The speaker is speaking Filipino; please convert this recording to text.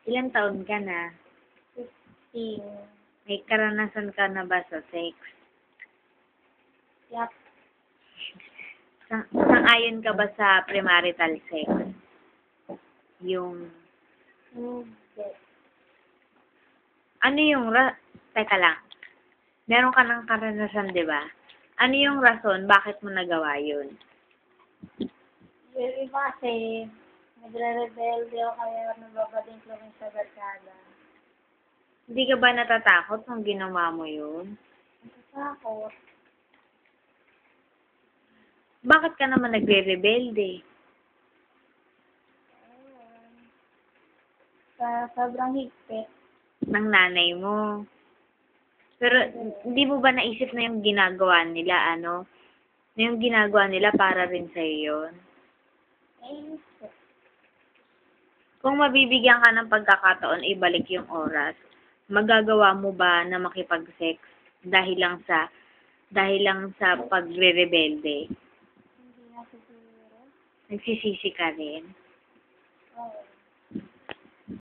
Ilang taon ka na? 15. May karanasan ka na ba sa sex? Yap. Sang-ayon ka ba sa premarital sex? Yung, Hindi. ano yung, teka lang, meron ka ng karanasan, di ba? Ano yung rason, bakit mo nagawa yun? Yung iba kasi, nagre-rebelde o kaya nababading kami sa barkada. Hindi ka ba natatakot nung ginawa mo yun? Natatakot. Bakit ka naman nagre-rebelde? Sa sobrang higpit. Ng nanay mo. Pero, hindi mo ba naisip na yung ginagawa nila, ano? Na yung ginagawa nila para rin sa'yo yun? Naisip. Kung mabibigyan ka ng pagkakataon ibalik yung oras, magagawa mo ba na makipag-sex dahil lang sa pagre-rebelde? Hindi na siguro. Nagsisisi ka rin? Oo.